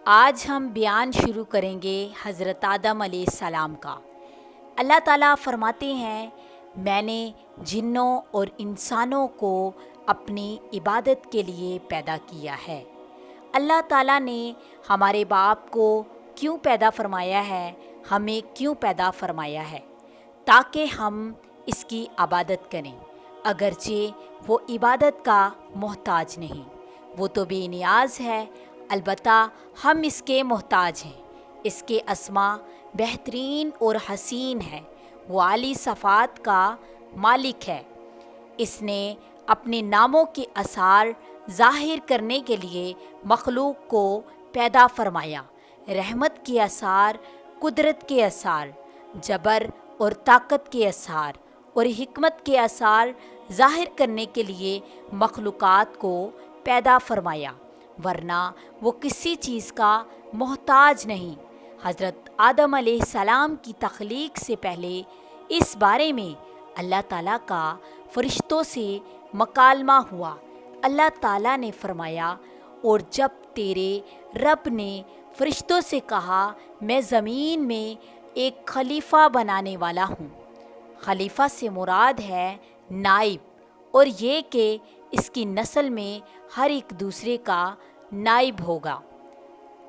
آج ہم بیان شروع کریں گے حضرت آدم علیہ السلام کا۔ اللہ تعالیٰ فرماتے ہیں، میں نے جنوں اور انسانوں کو اپنی عبادت کے لیے پیدا کیا ہے۔ اللہ تعالیٰ نے ہمارے باپ کو کیوں پیدا فرمایا ہے، ہمیں کیوں پیدا فرمایا ہے؟ تاکہ ہم اس کی عبادت کریں، اگرچہ وہ عبادت کا محتاج نہیں۔ وہ تو بے نیاز ہے، البتہ ہم اس کے محتاج ہیں۔ اس کے اسماء بہترین اور حسین ہیں۔ وہ عالی صفات کا مالک ہے۔ اس نے اپنے ناموں کے اثار ظاہر کرنے کے لیے مخلوق کو پیدا فرمایا۔ رحمت کے اثار، قدرت کے اثار، جبر اور طاقت کے اثار اور حکمت کے اثار ظاہر کرنے کے لیے مخلوقات کو پیدا فرمایا، ورنہ وہ کسی چیز کا محتاج نہیں۔ حضرت آدم علیہ السلام کی تخلیق سے پہلے اس بارے میں اللہ تعالیٰ کا فرشتوں سے مکالمہ ہوا۔ اللہ تعالیٰ نے فرمایا، اور جب تیرے رب نے فرشتوں سے کہا، میں زمین میں ایک خلیفہ بنانے والا ہوں۔ خلیفہ سے مراد ہے نائب، اور یہ کہ اس کی نسل میں ہر ایک دوسرے کا نائب ہوگا۔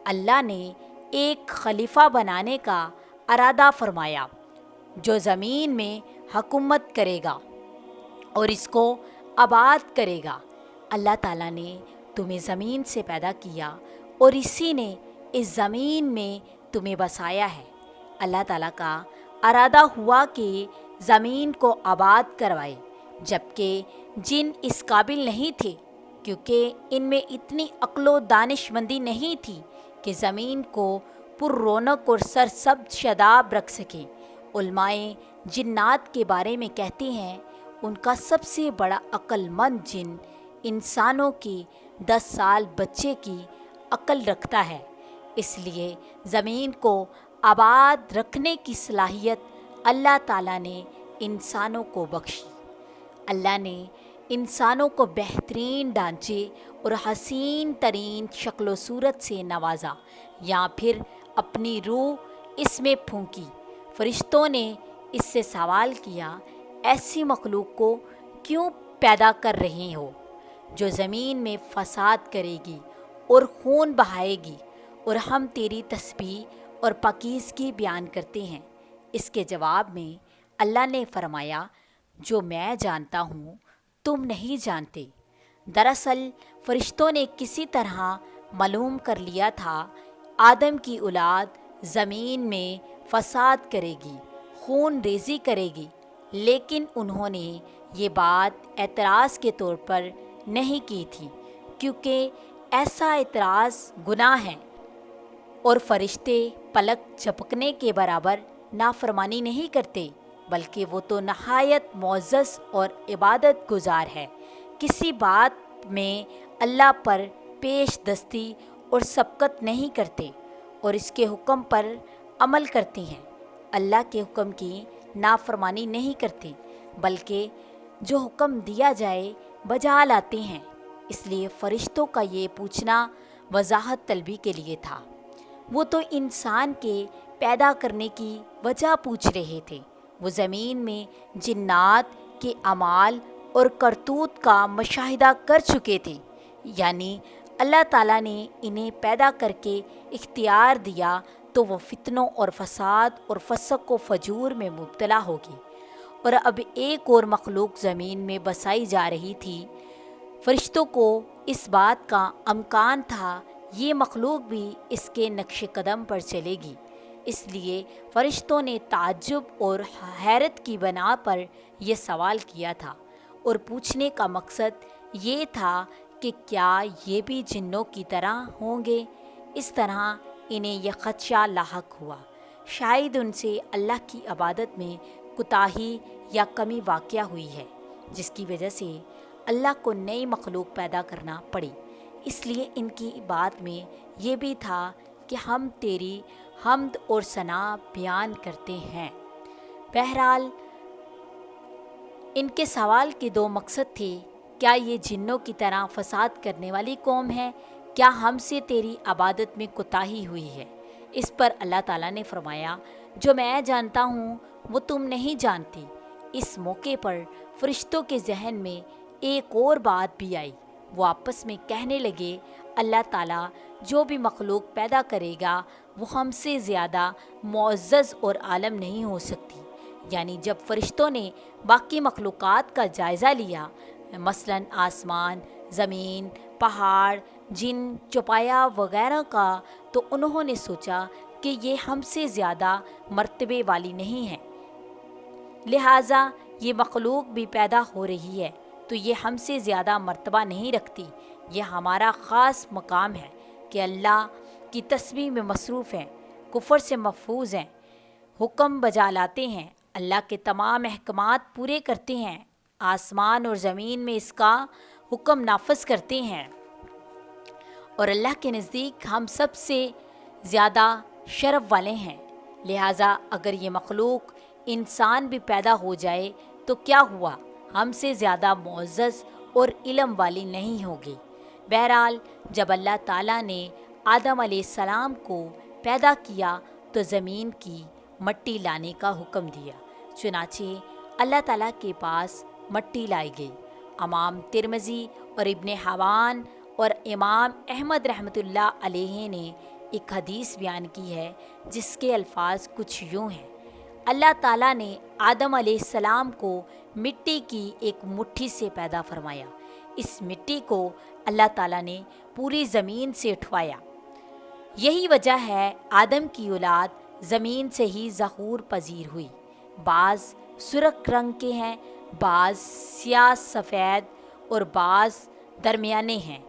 اللہ نے ایک خلیفہ بنانے کا ارادہ فرمایا جو زمین میں حکومت کرے گا اور اس کو آباد کرے گا۔ اللہ تعالیٰ نے تمہیں زمین سے پیدا کیا اور اسی نے اس زمین میں تمہیں بسایا ہے۔ اللہ تعالیٰ کا ارادہ ہوا کہ زمین کو آباد کروائے، جبکہ جن اس قابل نہیں تھے، کیونکہ ان میں اتنی عقل و دانش مندی نہیں تھی کہ زمین کو پر رونق اور سرسبز شاداب رکھ سکیں۔ علماء جنات کے بارے میں کہتے ہیں، ان کا سب سے بڑا عقل مند جن انسانوں کی 10 سال بچے کی عقل رکھتا ہے۔ اس لیے زمین کو آباد رکھنے کی صلاحیت اللہ تعالیٰ نے انسانوں کو بخشی۔ اللہ نے انسانوں کو بہترین ڈھانچے اور حسین ترین شکل و صورت سے نوازا، یا پھر اپنی روح اس میں پھونکی۔ فرشتوں نے اس سے سوال کیا، ایسی مخلوق کو کیوں پیدا کر رہے ہو جو زمین میں فساد کرے گی اور خون بہائے گی، اور ہم تیری تسبیح اور پاکیزگی بیان کرتے ہیں۔ اس کے جواب میں اللہ نے فرمایا، جو میں جانتا ہوں تم نہیں جانتے۔ دراصل فرشتوں نے کسی طرح معلوم کر لیا تھا آدم کی اولاد زمین میں فساد کرے گی، خون ریزی کرے گی، لیکن انہوں نے یہ بات اعتراض کے طور پر نہیں کی تھی، کیونکہ ایسا اعتراض گناہ ہے، اور فرشتے پلک جھپکنے کے برابر نافرمانی نہیں کرتے، بلکہ وہ تو نہایت معزز اور عبادت گزار ہے۔ کسی بات میں اللہ پر پیش دستی اور سبقت نہیں کرتے، اور اس کے حکم پر عمل کرتے ہیں۔ اللہ کے حکم کی نافرمانی نہیں کرتے، بلکہ جو حکم دیا جائے بجا لاتے ہیں۔ اس لیے فرشتوں کا یہ پوچھنا وضاحت طلبی کے لیے تھا۔ وہ تو انسان کے پیدا کرنے کی وجہ پوچھ رہے تھے۔ وہ زمین میں جنات کے اعمال اور کرتوت کا مشاہدہ کر چکے تھے، یعنی اللہ تعالیٰ نے انہیں پیدا کر کے اختیار دیا تو وہ فتنوں اور فساد اور فسق و فجور میں مبتلا ہوگی، اور اب ایک اور مخلوق زمین میں بسائی جا رہی تھی۔ فرشتوں کو اس بات کا امکان تھا یہ مخلوق بھی اس کے نقش قدم پر چلے گی، اس لیے فرشتوں نے تعجب اور حیرت کی بنا پر یہ سوال کیا تھا، اور پوچھنے کا مقصد یہ تھا کہ کیا یہ بھی جنوں کی طرح ہوں گے۔ اس طرح انہیں یہ خدشہ لاحق ہوا، شاید ان سے اللہ کی عبادت میں کوتاہی یا کمی واقع ہوئی ہے، جس کی وجہ سے اللہ کو نئی مخلوق پیدا کرنا پڑی۔ اس لیے ان کی بات میں یہ بھی تھا کہ ہم تیری حمد اور ثنا بیان کرتے ہیں۔ بہرحال ان کے سوال کے 2 مقصد تھے، کیا یہ جنوں کی طرح فساد کرنے والی قوم ہے، کیا ہم سے تیری عبادت میں کوتاہی ہوئی ہے؟ اس پر اللہ تعالیٰ نے فرمایا جو میں جانتا ہوں وہ تم نہیں جانتی۔ اس موقع پر فرشتوں کے ذہن میں ایک اور بات بھی آئی۔ وہ آپس میں کہنے لگے اللہ تعالیٰ جو بھی مخلوق پیدا کرے گا وہ ہم سے زیادہ معزز اور عالم نہیں ہو سکتی۔ یعنی جب فرشتوں نے باقی مخلوقات کا جائزہ لیا، مثلاً آسمان، زمین، پہاڑ، جن، چوپایا وغیرہ کا، تو انہوں نے سوچا کہ یہ ہم سے زیادہ مرتبے والی نہیں ہیں، لہٰذا یہ مخلوق بھی پیدا ہو رہی ہے تو یہ ہم سے زیادہ مرتبہ نہیں رکھتی۔ یہ ہمارا خاص مقام ہے کہ اللہ کی تسبیح میں مصروف ہیں، کفر سے محفوظ ہیں، حکم بجا لاتے ہیں، اللہ کے تمام احکامات پورے کرتے ہیں، آسمان اور زمین میں اس کا حکم نافذ کرتے ہیں، اور اللہ کے نزدیک ہم سب سے زیادہ شرف والے ہیں۔ لہٰذا اگر یہ مخلوق انسان بھی پیدا ہو جائے تو کیا ہوا، ہم سے زیادہ معزز اور علم والی نہیں ہوگی۔ بہرحال جب اللہ تعالیٰ نے آدم علیہ السلام کو پیدا کیا تو زمین کی مٹی لانے کا حکم دیا، چنانچہ اللہ تعالیٰ کے پاس مٹی لائی گئی۔ امام ترمذی اور ابن حبان اور امام احمد رحمۃ اللہ علیہ نے ایک حدیث بیان کی ہے جس کے الفاظ کچھ یوں ہیں: اللہ تعالیٰ نے آدم علیہ السلام کو مٹی کی ایک مٹھی سے پیدا فرمایا، اس مٹی کو اللہ تعالیٰ نے پوری زمین سے اٹھوایا۔ یہی وجہ ہے آدم کی اولاد زمین سے ہی ظہور پذیر ہوئی۔ بعض سرخ رنگ کے ہیں، بعض سیاہ سفید اور بعض درمیانے ہیں،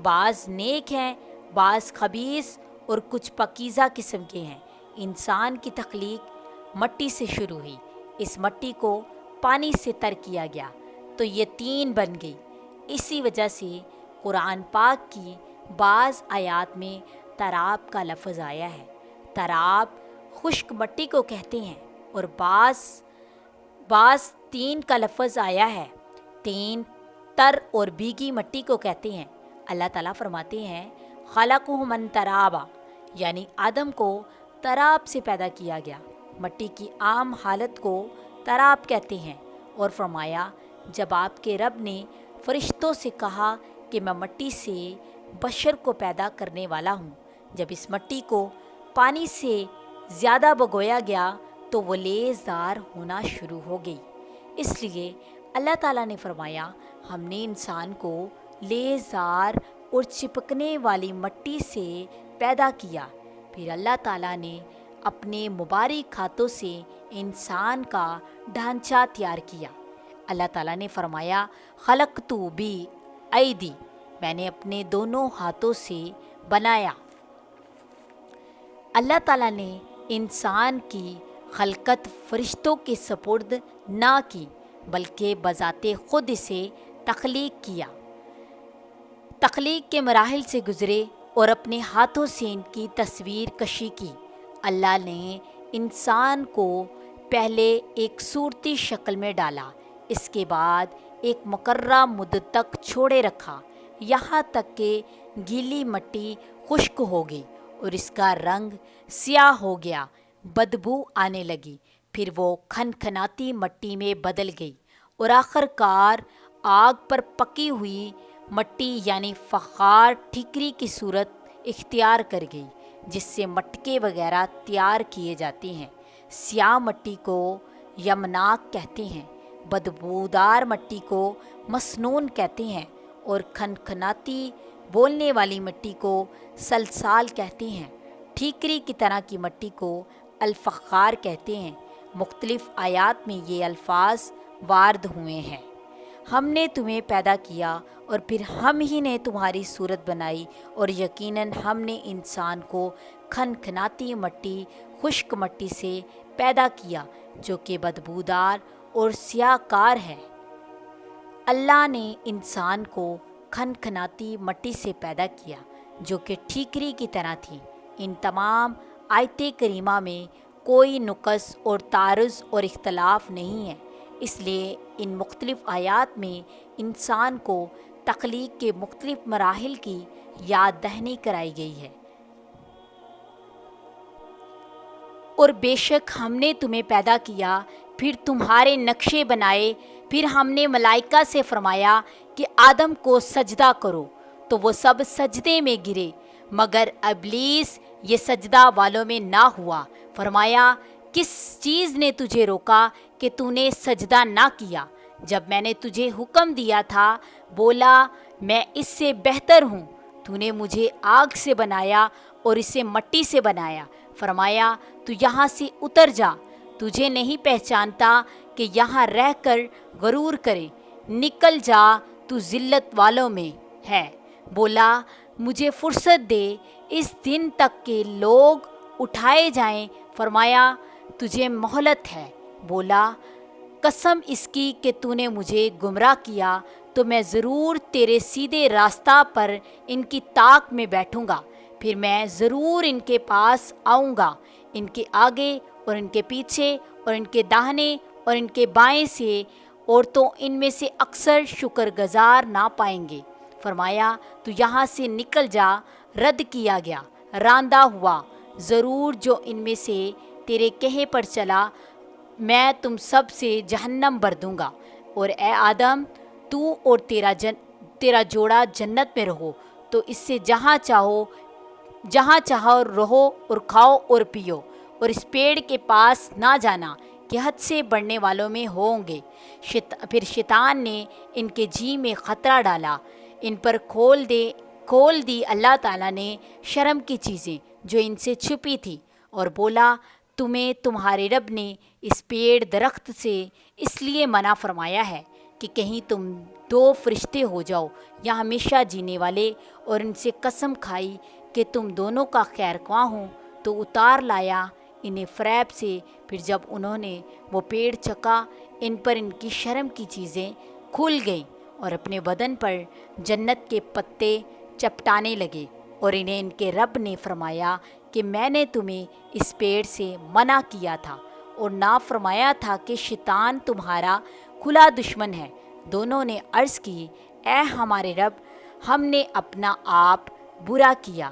بعض نیک ہیں، بعض خبیث اور کچھ پاکیزہ قسم کے ہیں۔ انسان کی تخلیق مٹی سے شروع ہوئی، اس مٹی کو پانی سے تر کیا گیا تو یہ طین بن گئی۔ اسی وجہ سے قرآن پاک کی بعض آیات میں تراب کا لفظ آیا ہے۔ تراب خشک مٹی کو کہتے ہیں، اور بعض طین کا لفظ آیا ہے۔ طین تر اور بھیگی مٹی کو کہتے ہیں۔ اللہ تعالیٰ فرماتے ہیں خلقہ من ترابا، یعنی آدم کو تراب سے پیدا کیا گیا۔ مٹی کی عام حالت کو تراب کہتے ہیں، اور فرمایا جب آپ کے رب نے فرشتوں سے کہا کہ میں مٹی سے بشر کو پیدا کرنے والا ہوں، جب اس مٹی کو پانی سے زیادہ بھگویا گیا تو وہ لیزدار ہونا شروع ہو گئی۔ اس لیے اللہ تعالیٰ نے فرمایا ہم نے انسان کو لیزدار اور چپکنے والی مٹی سے پیدا کیا۔ پھر اللہ تعالیٰ نے اپنے مبارک ہاتھوں سے انسان کا ڈھانچہ تیار کیا۔ اللہ تعالیٰ نے فرمایا خلقت بی ایدی، میں نے اپنے دونوں ہاتھوں سے بنایا۔ اللہ تعالیٰ نے انسان کی خلقت فرشتوں کے سپرد نہ کی بلکہ بذات خود اسے تخلیق کیا، تخلیق کے مراحل سے گزرے اور اپنے ہاتھوں سے ان کی تصویر کشی کی۔ اللہ نے انسان کو پہلے ایک صورتی شکل میں ڈالا، اس کے بعد ایک مقررہ مدت تک چھوڑے رکھا، یہاں تک کہ گیلی مٹی خشک ہو گئی اور اس کا رنگ سیاہ ہو گیا، بدبو آنے لگی، پھر وہ کھنکھناتی مٹی میں بدل گئی اور آخر کار آگ پر پکی ہوئی مٹی یعنی فخار ٹھیکری کی صورت اختیار کر گئی، جس سے مٹکے وغیرہ تیار کیے جاتے ہیں۔ سیاہ مٹی کو یمناک کہتے ہیں، بدبودار مٹی کو مسنون کہتے ہیں، اور کھنکھناتی بولنے والی مٹی کو سلسال کہتے ہیں۔ ٹھیکری کی طرح کی مٹی کو الفخار کہتے ہیں۔ مختلف آیات میں یہ الفاظ وارد ہوئے ہیں۔ ہم نے تمہیں پیدا کیا اور پھر ہم ہی نے تمہاری صورت بنائی، اور یقیناً ہم نے انسان کو کھنکھناتی مٹی، خشک مٹی سے پیدا کیا جو کہ بدبودار اور سیاہ کار ہے۔ اللہ نے انسان کو کھنکھناتی مٹی سے پیدا کیا جو کہ ٹھیکری کی طرح تھی۔ ان تمام آیت کریمہ میں کوئی نقص اور تعارض اور اختلاف نہیں ہے، اس لیے ان مختلف آیات میں انسان کو تخلیق کے مختلف مراحل کی یاد دہانی کرائی گئی ہے۔ اور بے شک ہم نے تمہیں پیدا کیا، پھر تمہارے نقشے بنائے، پھر ہم نے ملائکہ سے فرمایا کہ آدم کو سجدہ کرو، تو وہ سب سجدے میں گرے مگر ابلیس یہ سجدہ والوں میں نہ ہوا۔ فرمایا کس چیز نے تجھے روکا کہ تو نے سجدہ نہ کیا؟ جب میں نے تجھے حکم دیا تھا بولا میں اس سے بہتر ہوں۔ تو نے مجھے آگ سے بنایا اور اسے مٹی سے بنایا۔ فرمایا تو یہاں سے اتر جا، تجھے نہیں پہچانتا کہ یہاں رہ کر غرور کرے، نکل جا تو ذلت والوں میں ہے۔ بولا مجھے فرصت دے اس دن تک کہ لوگ اٹھائے جائیں۔ فرمایا تجھے مہلت ہے۔ بولا قسم اس کی کہ تو نے مجھے گمراہ کیا تو میں ضرور تیرے سیدھے راستہ پر ان کی طاق میں بیٹھوں گا، پھر میں ضرور ان کے پاس آؤں گا، ان کے آگے اور ان کے پیچھے اور ان کے داہنے اور ان کے بائیں سے، اور تو ان میں سے اکثر شکر گزار نہ پائیں گے۔ فرمایا تو یہاں سے نکل جا، رد کیا گیا، راندہ ہوا، ضرور جو ان میں سے تیرے کہے پر چلا میں تم سب سے جہنم بھر دوں گا۔ اور اے آدم تو اور تیرا جوڑا جنت میں رہو، تو اس سے جہاں چاہو رہو اور کھاؤ اور پیو، اور اس پیڑ کے پاس نہ جانا کہ حد سے بڑھنے والوں میں ہوں گے۔ پھر شیطان نے ان کے جی میں خطرہ ڈالا، ان پر کھول دی اللہ تعالیٰ نے شرم کی چیزیں جو ان سے چھپی تھی، اور بولا تمہیں تمہارے رب نے اس پیڑ درخت سے اس لیے منع فرمایا ہے کہ کہیں تم دو فرشتے ہو جاؤ یا ہمیشہ جینے والے، اور ان سے قسم کھائی کہ تم دونوں کا خیر خواہ ہوں، تو اتار لایا انہیں فریب سے۔ پھر جب انہوں نے وہ پیڑ چکا ان پر ان کی شرم کی چیزیں کھل گئیں اور اپنے بدن پر جنت کے پتے چپٹانے لگے، اور انہیں ان کے رب نے فرمایا کہ میں نے تمہیں اس پیڑ سے منع کیا تھا اور نہ فرمایا تھا کہ شیطان تمہارا کھلا دشمن ہے۔ دونوں نے عرض کی اے ہمارے رب، ہم نے اپنا آپ برا کیا،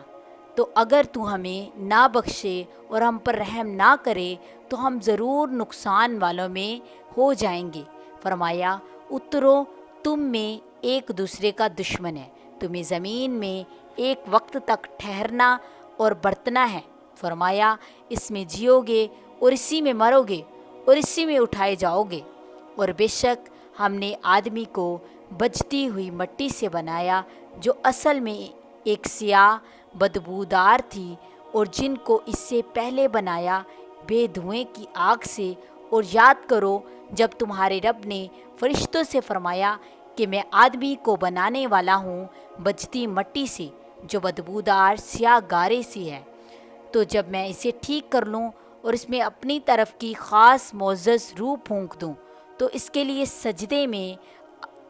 تو اگر تو ہمیں نہ بخشے اور ہم پر رحم نہ کرے تو ہم ضرور نقصان والوں میں ہو جائیں گے۔ فرمایا اترو، تم میں ایک دوسرے کا دشمن ہے، تمہیں زمین میں ایک وقت تک ٹھہرنا اور برتنا ہے۔ فرمایا اس میں جیو گے اور اسی میں مرو گے اور اسی میں اٹھائے جاؤ گے۔ اور بے شک ہم نے آدمی کو بجتی ہوئی مٹی سے بنایا جو اصل میں ایک سیاہ بدبودار تھی، اور جن کو اس سے پہلے بنایا بے دھوئیں کی آگ سے۔ اور یاد کرو جب تمہارے رب نے فرشتوں سے فرمایا کہ میں آدمی کو بنانے والا ہوں بجتی مٹی سے جو بدبودار سیاہ گارے سی ہے، تو جب میں اسے ٹھیک کر لوں اور اس میں اپنی طرف کی خاص معزز روح پھونک دوں تو اس کے لیے سجدے میں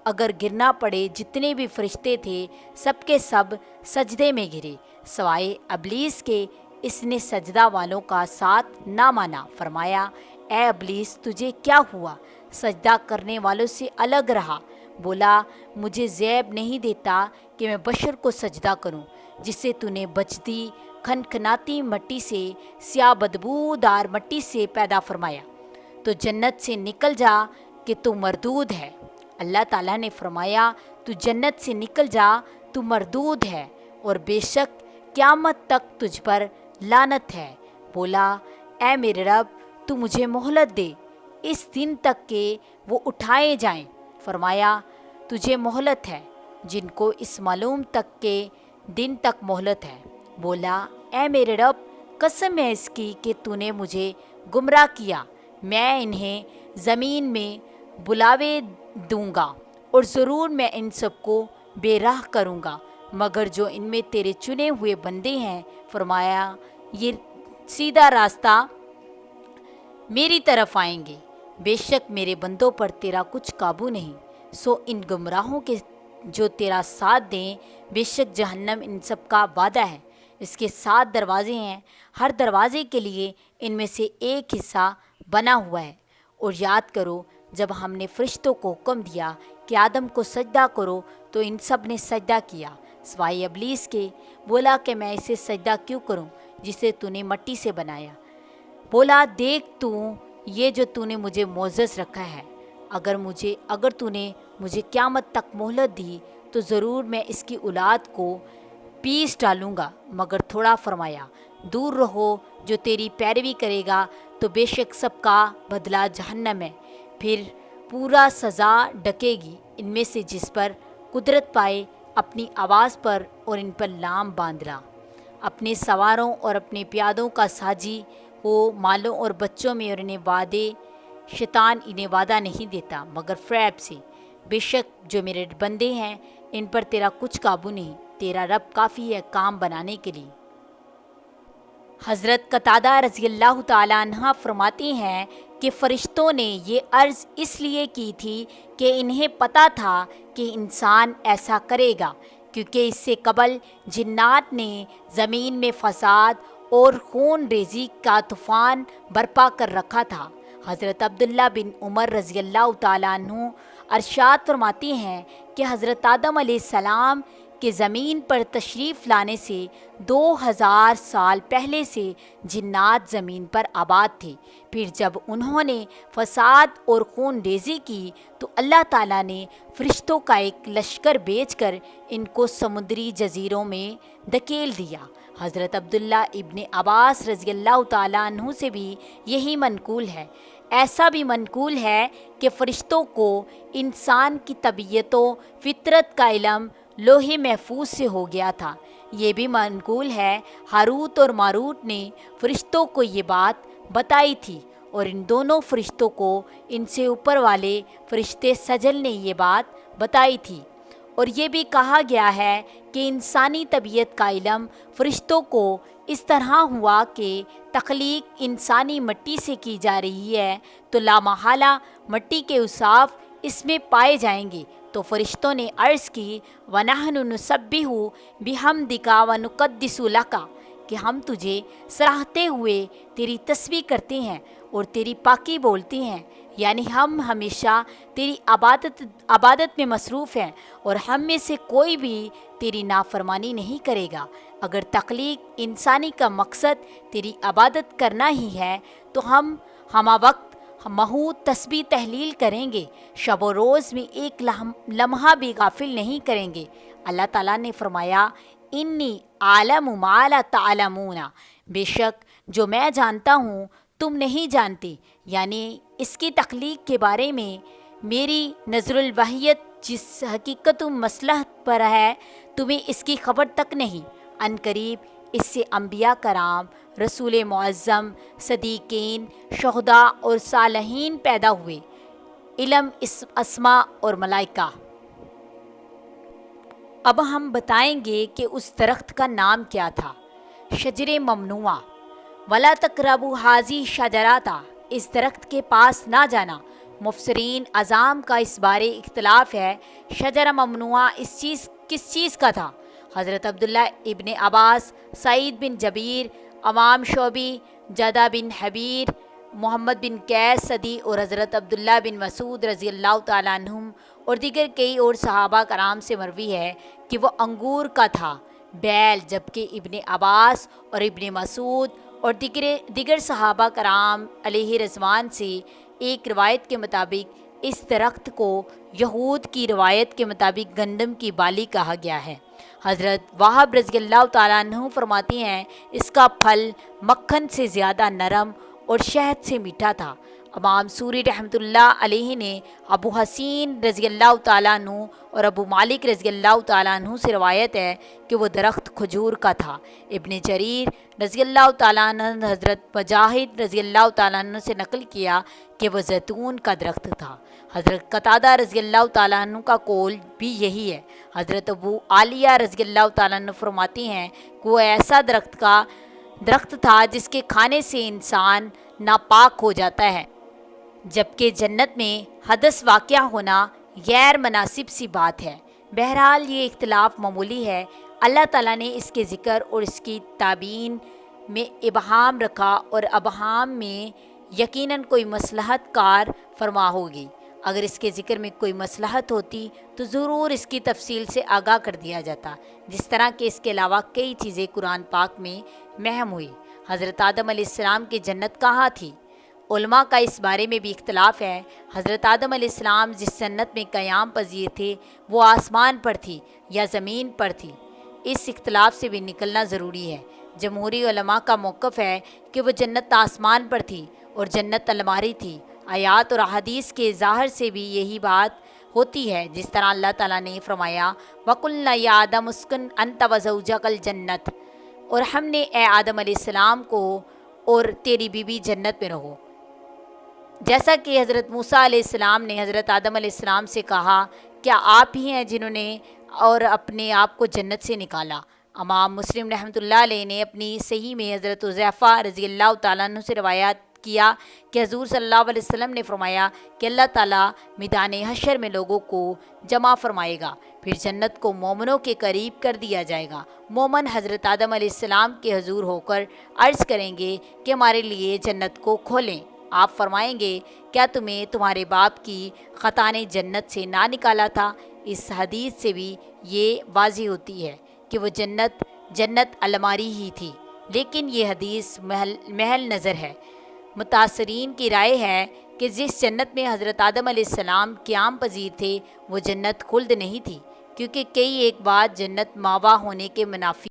اگر گرنا پڑے۔ جتنے بھی فرشتے تھے سب کے سب سجدے میں گرے سوائے ابلیس کے، اس نے سجدہ والوں کا ساتھ نہ مانا۔ فرمایا اے ابلیس تجھے کیا ہوا؟ سجدہ کرنے والوں سے الگ رہا۔ بولا مجھے زیب نہیں دیتا کہ میں بشر کو سجدہ کروں جسے تو نے بجتی کھنکھناتی مٹی سے، سیاہ بدبودار مٹی سے پیدا فرمایا، تو جنت سے نکل جا کہ تو مردود ہے۔ اللہ تعالیٰ نے فرمایا تو جنت سے نکل جا، تو مردود ہے، اور بے شک قیامت تک تجھ پر لعنت ہے۔ بولا اے میرے رب تو مجھے مہلت دے اس دن تک کہ وہ اٹھائے جائیں۔ فرمایا تجھے مہلت ہے، جن کو اس معلوم تک کے دن تک مہلت ہے۔ بولا اے میرے رب قسم ہے اس کی کہ تو نے مجھے گمراہ کیا، میں انہیں زمین میں بلاوے دوں گا اور ضرور میں ان سب کو بے راہ کروں گا، مگر جو ان میں تیرے چنے ہوئے بندے ہیں۔ فرمایا یہ سیدھا راستہ میری طرف آئیں گے، بے شک میرے بندوں پر تیرا کچھ قابو نہیں۔ سو ان گمراہوں کے جو تیرا ساتھ دیں، بے شک جہنم ان سب کا وعدہ ہے۔ اس کے 7 دروازے ہیں، ہر دروازے کے لیے ان میں سے ایک حصہ بنا ہوا ہے۔ اور یاد کرو جب ہم نے فرشتوں کو حکم دیا کہ آدم کو سجدہ کرو تو ان سب نے سجدہ کیا سوائے ابلیس کے۔ بولا کہ میں اسے سجدہ کیوں کروں جسے تو نے مٹی سے بنایا۔ بولا دیکھ تو یہ جو تو نے مجھے معزز رکھا ہے، اگر تو نے مجھے قیامت تک مہلت دی تو ضرور میں اس کی اولاد کو پیس ڈالوں گا، مگر تھوڑا فرمایا دور رہو، جو تیری پیروی کرے گا تو بے شک سب کا بدلہ جہنم ہے، پھر پورا سزا ڈکے گی ان میں سے جس پر قدرت پائے اپنی آواز پر اور ان پر لام باندھنا۔ اپنے سواروں اور اپنے پیادوں کا ساجی ہو، مالوں اور بچوں میں، اور شیطان انہیں وعدہ نہیں دیتا مگر فریب سے۔ بے شک جو میرے بندے ہیں ان پر تیرا کچھ قابو نہیں، تیرا رب کافی ہے کام بنانے کے لیے۔ حضرت قتادہ رضی اللہ تعالیٰ عنہ فرماتی ہیں کہ فرشتوں نے یہ عرض اس لیے کی تھی کہ انہیں پتہ تھا کہ انسان ایسا کرے گا، کیونکہ اس سے قبل جنات نے زمین میں فساد اور خون ریزی کا طوفان برپا کر رکھا تھا۔ حضرت عبداللہ بن عمر رضی اللہ تعالیٰ عنہ ارشاد فرماتی ہیں کہ حضرت آدم علیہ السلام کے زمین پر تشریف لانے سے 2000 سال پہلے سے جنات زمین پر آباد تھے، پھر جب انہوں نے فساد اور خون ریزی کی تو اللہ تعالیٰ نے فرشتوں کا ایک لشکر بھیج کر ان کو سمندری جزیروں میں دھکیل دیا۔ حضرت عبداللہ ابن عباس رضی اللہ تعالیٰ عنہ سے بھی یہی منقول ہے۔ ایسا بھی منقول ہے کہ فرشتوں کو انسان کی طبیعت و فطرت کا علم لوح محفوظ سے ہو گیا تھا۔ یہ بھی منقول ہے ہاروت اور ماروت نے فرشتوں کو یہ بات بتائی تھی، اور ان دونوں فرشتوں کو ان سے اوپر والے فرشتے سجل نے یہ بات بتائی تھی۔ اور یہ بھی کہا گیا ہے کہ انسانی طبیعت کا علم فرشتوں کو اس طرح ہوا کہ تخلیق انسانی مٹی سے کی جا رہی ہے تو لامحالہ مٹی کے اوصاف اس میں پائے جائیں گے، تو فرشتوں نے عرض کی وَنَحْنُ نُسَبِّحُ بِحَمْدِكَ وَنُقَدِّسُ لَكَ، کہ ہم تجھے سراہتے ہوئے تیری تسبیح کرتے ہیں اور تیری پاکی بولتے ہیں، یعنی ہم ہمیشہ تیری عبادت میں مصروف ہیں اور ہم میں سے کوئی بھی تیری نافرمانی نہیں کرے گا۔ اگر تخلیق انسانی کا مقصد تیری عبادت کرنا ہی ہے تو ہم ہمہ وقت محو تسبیح تحلیل کریں گے، شب و روز میں ایک لمحہ بھی غافل نہیں کریں گے۔ اللہ تعالیٰ نے فرمایا انی عالم ما لا تعلمون، بے شک جو میں جانتا ہوں تم نہیں جانتے، یعنی اس کی تخلیق کے بارے میں میری نظر الوحیت جس حقیقت و مصلحت پر ہے تمہیں اس کی خبر تک نہیں۔ عن قریب اس سے انبیاء کرام، رسول معظم، صدیقین، شہداء اور صالحین پیدا ہوئے، علم اسماء اور ملائکہ۔ اب ہم بتائیں گے کہ اس درخت کا نام کیا تھا۔ شجر ممنوعہ، وَلَا تَقْرَبُوا هَٰذِهِ الشَّجَرَةَ، اس درخت کے پاس نہ جانا۔ مفسرین اعظام کا اس بارے اختلاف ہے، شجر ممنوعہ کس چیز کا تھا؟ حضرت عبداللہ ابن عباس، سعید بن جبیر، امام شعبی، جدہ بن حبیر، محمد بن قیس صدی اور حضرت عبداللہ بن مسعود رضی اللہ تعالیٰ عنہم اور دیگر کئی اور صحابہ کرام سے مروی ہے کہ وہ انگور کا تھا بیل، جبکہ ابن عباس اور ابن مسعود اور دیگر صحابہ کرام علیہ رضوان سے ایک روایت کے مطابق اس درخت کو یہود کی روایت کے مطابق گندم کی بالی کہا گیا ہے۔ حضرت وہب رضی اللہ تعالیٰ عنہ فرماتے ہیں اس کا پھل مکھن سے زیادہ نرم اور شہد سے میٹھا تھا۔ امام سوری رحمۃ اللہ علیہ نے ابو حسین رضی اللہ تعالیٰ عنہ اور ابو مالک رضی اللہ تعالیٰ عنہ سے روایت ہے کہ وہ درخت کھجور کا تھا۔ ابن جریر رضی اللہ تعالیٰ عنہ حضرت مجاہد رضی اللہ تعالیٰ عنہ سے نقل کیا کہ وہ زیتون کا درخت تھا۔ حضرت قتادہ رضی اللہ تعالیٰ عنہ کا قول بھی یہی ہے۔ حضرت ابو عالیہ رضی اللہ تعالیٰ عنہ فرماتی ہیں کہ وہ ایسا درخت تھا جس کے کھانے سے انسان ناپاک ہو جاتا ہے، جبکہ جنت میں حدث واقع ہونا غیر مناسب سی بات ہے۔ بہرحال یہ اختلاف معمولی ہے۔ اللہ تعالیٰ نے اس کے ذکر اور اس کی تعبین میں ابہام رکھا، اور ابہام میں یقیناً کوئی مصلحت کار فرما ہوگی۔ اگر اس کے ذکر میں کوئی مصلحت ہوتی تو ضرور اس کی تفصیل سے آگاہ کر دیا جاتا، جس طرح کہ اس کے علاوہ کئی چیزیں قرآن پاک میں محم ہوئی۔ حضرت آدم علیہ السلام کی جنت کہاں تھی؟ علماء کا اس بارے میں بھی اختلاف ہے۔ حضرت آدم علیہ السلام جس جنت میں قیام پذیر تھے وہ آسمان پر تھی یا زمین پر تھی، اس اختلاف سے بھی نکلنا ضروری ہے۔ جمہوری علماء کا موقف ہے کہ وہ جنت آسمان پر تھی اور جنت الماری تھی۔ آیات اور احادیث کے ظاہر سے بھی یہی بات ہوتی ہے، جس طرح اللہ تعالیٰ نے فرمایا وَقُلْنَا يَا آدَمُ اسْكُنْ أَنْتَ وَزَوْجُكَ الْجَنَّةَ، اور ہم نے اے آدم علیہ السلام کو اور تیری بیوی جنت میں رہو۔ جیسا کہ حضرت موسیٰ علیہ السلام نے حضرت آدم علیہ السلام سے کہا کیا آپ ہی ہیں جنہوں نے اور اپنے آپ کو جنت سے نکالا؟ امام مسلم رحمۃ اللہ علیہ نے اپنی صحیح میں حضرت حذیفہ رضی اللہ تعالیٰ عنہ سے روایت کیا کہ حضور صلی اللہ علیہ وسلم نے فرمایا کہ اللہ تعالیٰ میدان حشر میں لوگوں کو جمع فرمائے گا، پھر جنت کو مومنوں کے قریب کر دیا جائے گا۔ مومن حضرت آدم علیہ السلام کے حضور ہو کر عرض کریں گے کہ ہمارے لیے جنت کو کھولیں۔ آپ فرمائیں گے کیا تمہیں تمہارے باپ کی خطا نے جنت سے نہ نکالا تھا؟ اس حدیث سے بھی یہ واضح ہوتی ہے کہ وہ جنت الماری ہی تھی، لیکن یہ حدیث محل نظر ہے۔ متاثرین کی رائے ہے کہ جس جنت میں حضرت آدم علیہ السلام قیام پذیر تھے وہ جنت خلد نہیں تھی، کیونکہ کئی ایک بات جنت ماوا ہونے کے منافی